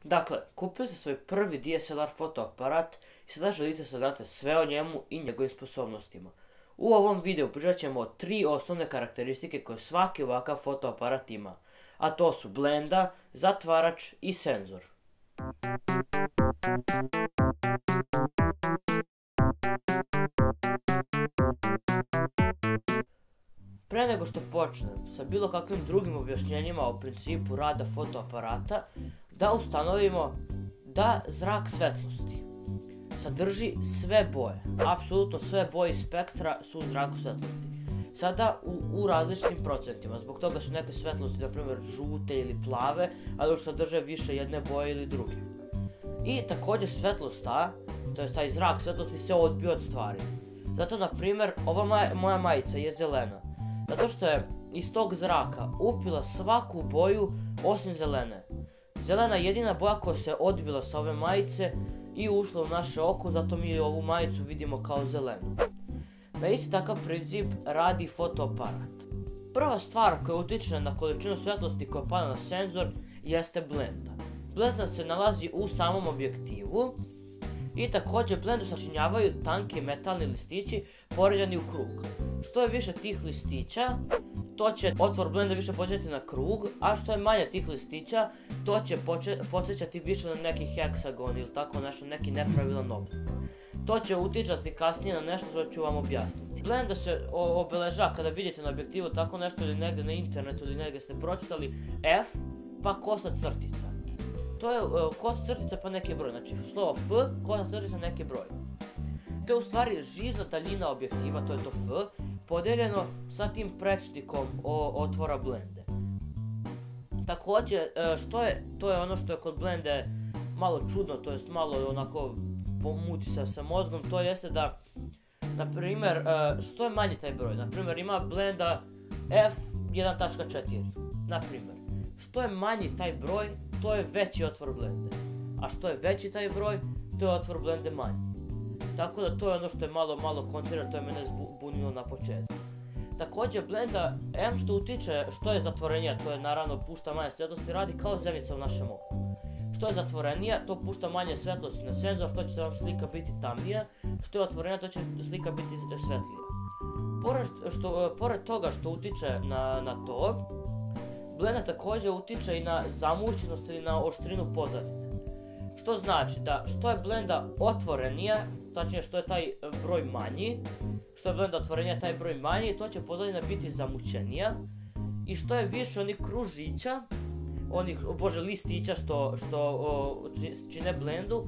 Dakle, kupili ste svoj prvi DSLR fotoaparat i sada želite saznati sve o njemu i njegovim sposobnostima. U ovom videu pričat ćemo o 3 osnovne karakteristike koje svaki ovakav fotoaparat ima, a to su blenda, zatvarač i senzor. Pre nego što počnem sa bilo kakvim drugim objašnjenjima o principu rada fotoaparata, da ustanovimo da zrak svetlosti sadrži sve boje, apsolutno sve boje spektra su u zraku svetlosti. Sada u različitim procentima, zbog toga su neke svetlosti, na primjer žute ili plave, ali još sadrže više jedne boje ili druge. I također svetlost to je taj zrak svetlosti se odbija od stvari. Zato, na primjer, ova moja majica je zelena, zato što je iz tog zraka upila svaku boju osim zelene. Zelena je jedina boja koja se odbila sa ove majice i ušla u naše oko, zato mi ovu majicu vidimo kao zelenu. Na isti takav princip radi fotoaparat. Prva stvar koja utiče na količinu svetlosti koja pada na senzor jeste blenda. Blenda se nalazi u samom objektivu i također blendu sačinjavaju tanki metalni listići poređani u krug. Što je više tih listića, to će otvor blenda više podsjećati na krug, a što je manje tih listića, to će podsjećati više na neki heksagon ili tako nešto, neki nepravilan oblik. To će utjecati kasnije na nešto što ću vam objasniti. Blenda se obeležava kada vidite na objektivu tako nešto ili negdje na internetu ili negdje ste pročitali F pa kosa crtica. To je kosa crtica pa neki broj, znači slovo F, kosa crtica neki broj. To je u stvari žižna daljina objektiva, to je to F, podeljeno sa tim prečnikom otvora blende. Također, to je ono što je kod blende malo čudno, to jest malo onako pomuti se sa mozgom, to jeste da, na primjer, što je manji taj broj, na primjer ima blenda F1.4, na primjer, što je manji taj broj, to je veći otvor blende, a što je veći taj broj, to je otvor blende manji. Tako da to je ono što je malo kontrirano, to je mene zbunilo na početku. Također blenda, što utiče što je zatvorenija, to je naravno pušta manje svjetlosti, radi kao zeniца u našem oku. Što je zatvorenija, to pušta manje svjetlosti na senzor, to će vam slika biti tamnija, što je otvorenija, to će slika biti svetlija. Pored toga što utiče na to, blenda također utiče i na zamućenost ili na oštrinu pozadine. Što znači da što je blenda otvorenija, tačnije što je taj broj manji, što je blenda otvorenija taj broj manji, to će pozadina biti zamućenija. I što je više onih kružića, listića što čine blendu,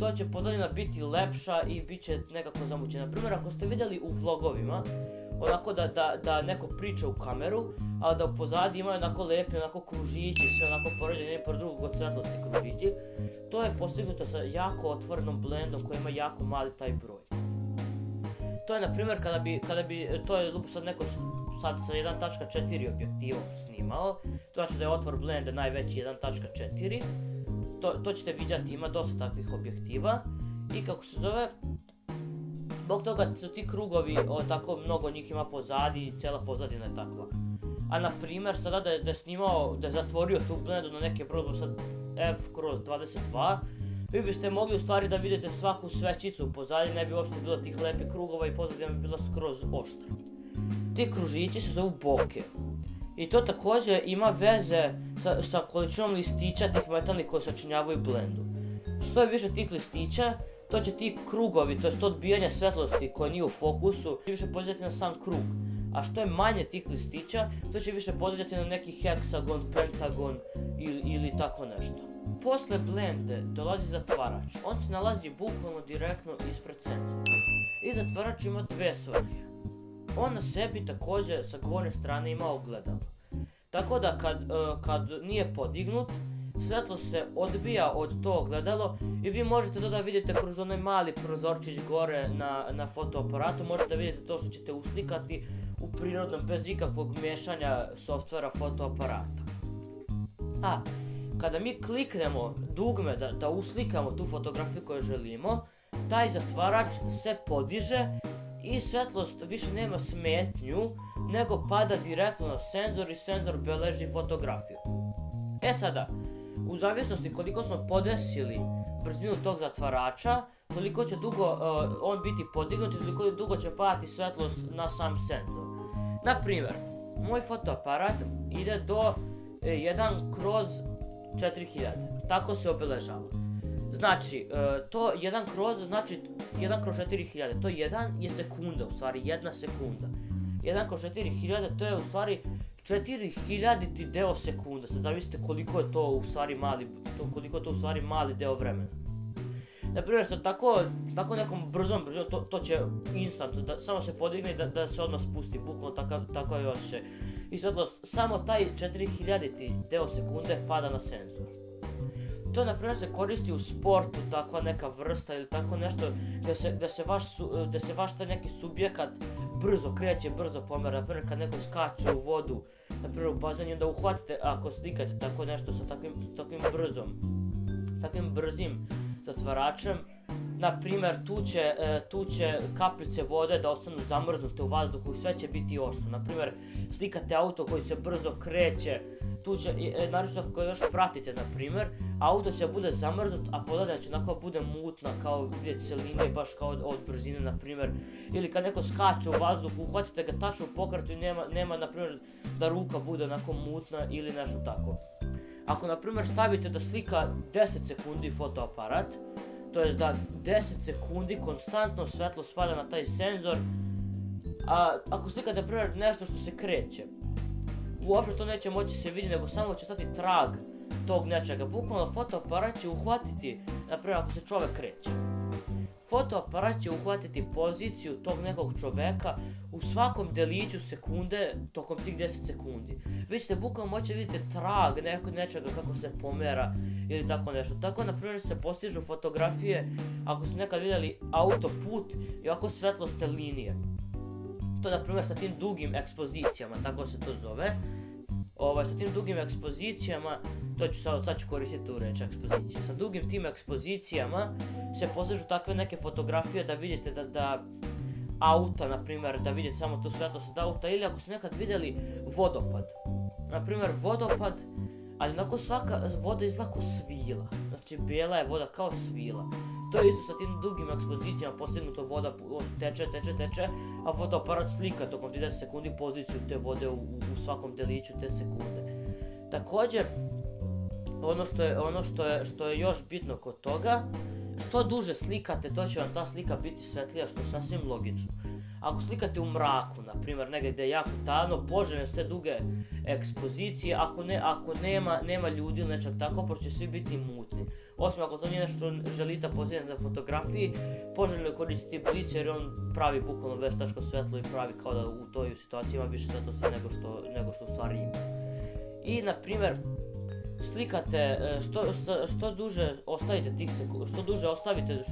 to će pozadina biti lepša i bit će nekako zamućena. Na primjer, ako ste vidjeli u vlogovima, onako da neko priča u kameru, ali da u pozadi imaju onako lepi onako kružići, sve onako poređeni jedan pored drugog od svetlosti kružići, to je postignuto sa jako otvorenom blendom koja ima jako mali taj broj. To je, na primjer, to je sad neko sad sa 1.4 objektivom snimao, to znači da je otvor blende najveći 1.4, to ćete vidjeti, ima dosta takvih objektiva i kako se zove, zbog toga su ti krugovi, tako mnogo njih ima pozadi i cijela pozadina je takva. A na primjer, sada da je snimao, da je zatvorio tu blendu na neke broj sad F/22, vi biste mogli u stvari da vidite svaku svećicu u pozadini, ne bi uopšte bilo tih lepih krugova i pozadina bi bila skroz oštra. Ti kružići se zovu bokeh. I to također ima veze sa količinom listića tih metalnih koji sačinjavaju blendu. Što je više tih listića, to će ti krugovi, to je to odbijanje svetlosti koje nije u fokusu, više podsjetiti na sam krug. A što je manje tih listića, to će više podsjetiti na neki heksagon, pentagon ili tako nešto. Posle blende dolazi zatvarač. On se nalazi bukvalno direktno ispred senzora. I zatvarač ima dve svrhe. On na sebi također sa gornje strane ima ogledalo. Tako da kad nije podignut, svetlost se odbija od to ogledalo i vi možete to da vidite kroz onaj mali prozorčić gore na fotoaparatu, možete da vidite to što ćete uslikati u prirodnom bez ikakvog miješanja softvera fotoaparata. A kada mi kliknemo dugme da uslikamo tu fotografiju koju želimo, taj zatvarač se podiže i svetlost više nema smetnju, nego pada direktno na senzor i senzor beleži fotografiju. E sada, U zavisnosti koliko smo podesili brzinu tog zatvarača, toliko će dugo on biti podignut i toliko dugo će padati svetlost na sam senzor. Na primjer, moj fotoaparat ide do 1/4000, tako se obeležava. Znači, to 1 znači 1/4000, to 1 je sekunda, u stvari 1 sekunda. 1/4000 to je u stvari 4000 deo sekunda, sad zavisite koliko je to u stvari mali deo vremena. Naprimjer, sa tako nekom brzom brzinom, to će instant, samo se podigne da se odmah spusti, bukvalno tako je osjećaj. I svetlost, samo taj 4000 deo sekunde pada na senzor. To naprimjer se koristi u sportu, takva neka vrsta ili tako nešto gdje se vaš taj neki subjekat brzo kreće, brzo pomera. Naprimjer kad neko skače u vodu, naprimjer u bazenu, onda uhvatite ako slikate tako nešto sa takvim brzim zatvaračem. Naprimjer tu će kapljice vode da ostanu zamrznute u vazduhu i sve će biti oštro. Naprimjer slikate auto koji se brzo kreće, tu će, naročito ako još pratite, naprimjer, auto će bude zamrznut, a podalje će onako bude mutna, kao vidjeti se linije baš kao od brzine, naprimjer. Ili kad neko skače u vazduhu, uhvatite ga tačno u pokretu i nema, naprimjer, da ruka bude onako mutna ili nešto tako. Ako, naprimjer, stavite da slika 10 sekundi fotoaparat, to jest da 10 sekundi konstantno svetlo spada na taj senzor, a ako slikate, naprimjer, nešto što se kreće, uopće to neće moći se vidjeti, nego samo će stati trag tog nečega. Bukvalno fotoaparat će uhvatiti, naprimjer ako se čovjek kreće. Fotoaparat će uhvatiti poziciju tog nekog čovjeka u svakom deliću sekunde tokom tih 10 sekundi. Vi ćete bukvalno moći vidjeti trag nečega kako se pomera ili tako nešto. Tako naprimjer se postižu fotografije ako ste nekad vidjeli autoput i ovako svetlosne linije. To naprimjer sa tim dugim ekspozicijama, tako se to zove. Sa tim dugim ekspozicijama, sad ću koristiti tu reč ekspozicije. Sa dugim tim ekspozicijama se postižu takve neke fotografije da vidite da auta, naprimjer, da vidite samo tu svetlost od auta, ili ako ste nekad vidjeli vodopad. Naprimjer vodopad, ali onako svaka voda izgleda kao svila. Znači bijela je voda kao svila. To je isto sa tim dugim ekspozicijama postignuto, voda teče, a fotoaparat slika tokom 30 sekundi poziciju te vode u svakom deliću te sekunde. Također, ono što je još bitno kod toga, što duže slikate, to će vam ta slika biti svetlija, što je sasvim logično. Ako slikate u mraku, naprimjer, negdje gdje je jako tamno, poželjne su te duge ekspozicije, ako nema ljudi ili nečak tako, pošto će svi biti mutni. Osim ako to nije nešto želite posljediti na fotografiji, poželjno je koristiti blic jer on pravi bukvalno veštačko svetlo i pravi kao da u toj situaciji ima više svetlosti nego što u stvari ima. I, naprimjer, slikate, što duže ostavite tih sekunda, što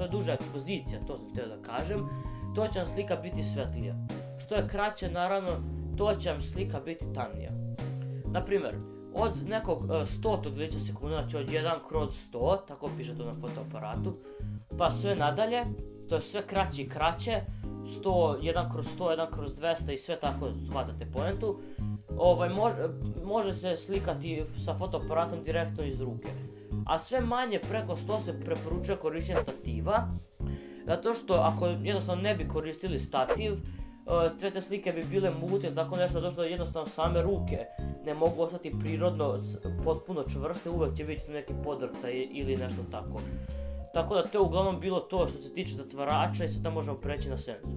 je duža ekspozicija, to sam htio da kažem, to će vam slika biti svetlija. Što je kraće, naravno, to će vam slika biti tamnija. Naprimjer, od nekog 100 delića sekunda, znači od 1/100, tako piše to na fotoaparatu, pa sve nadalje, to je sve kraće i kraće, 1/100, 1/200 i sve tako shvatate poentu, može se slikati sa fotoaparatom direktno iz ruke. A sve manje preko 100 se preporučuje korištenje stativa, zato što ako jednostavno ne bi koristili stativ, sve te slike bi bile mutne, tako nešto, zato što jednostavno same ruke ne mogu ostati prirodno potpuno čvrste, uvek će biti neki podrhtaj ili nešto tako. Tako da to je uglavnom bilo to što se tiče zatvarača i sada možemo preći na senzor.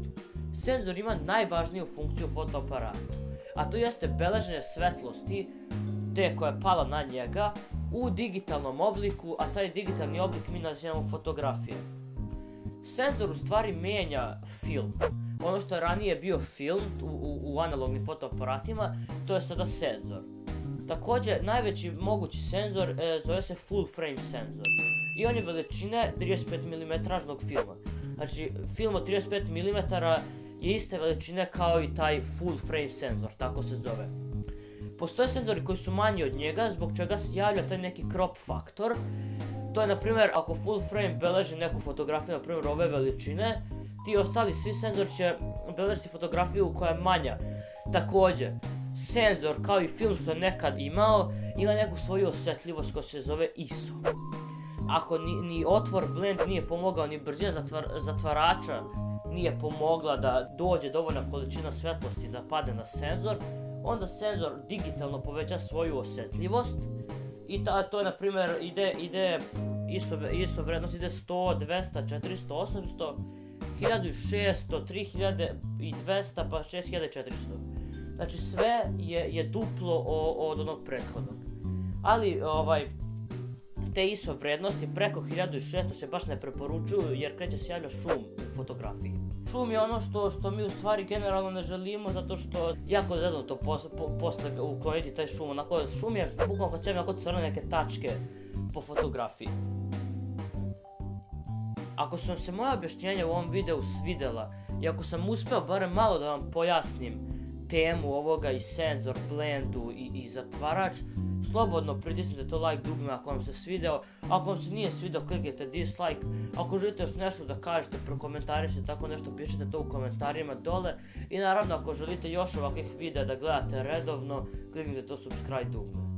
Senzor ima najvažniju funkciju u fotoaparatu, a to jeste beleženje svetlosti, te koja je pala na njega, u digitalnom obliku, a taj digitalni oblik mi nazivamo fotografije. Senzor u stvari mijenja film. Ono što je ranije bio film u analognim fotoaparatima, to je sada senzor. Također, najveći mogući senzor zove se full frame senzor. I on je veličine 35 mm filma. Znači, film od 35 mm je iste veličine kao i taj full frame senzor, tako se zove. Postoje senzori koji su manji od njega, zbog čega se javlja taj neki crop faktor. To je, na primjer, ako full frame beleži neku fotografiju, na primjer ove veličine, ti ostali svi senzori će beležiti fotografiju koja je manja. Također, senzor kao i film što je nekad imao, ima neku svoju osjetljivost koja se zove ISO. Ako ni otvor blend nije pomogao, ni brzina zatvarača nije pomogla da dođe dovoljna količina svetlosti da padne na senzor, onda senzor digitalno poveća svoju osjetljivost i to je, na primjer, ide ISO vrednost ide 100, 200, 400, 800, 1600, 3200 pa 6400. Znači sve je duplo od onog prethodnog. Ali te ISO vrednosti preko 1600 se baš ne preporučuju jer kreće se javlja šum u fotografiji. Šum je ono što mi u stvari generalno ne želimo, zato što jako zezno to posle ukloniti taj šum. Onako, šum je bukvalno kod sebe onako crne neke tačke po fotografiji. Ako su vam se moja objašnjenja u ovom videu svidjela i ako sam uspio barem malo da vam pojasnim temu ovoga i senzor, blendu i zatvarač, slobodno pritisnite to like dugme ako vam se svidjelo. Ako vam se nije svidjelo, kliknite dislike. Ako želite još nešto da kažete, prokomentarišite tako nešto, pišite to u komentarima dole. I naravno, ako želite još ovakvih videa da gledate redovno, kliknite to subscribe dugme.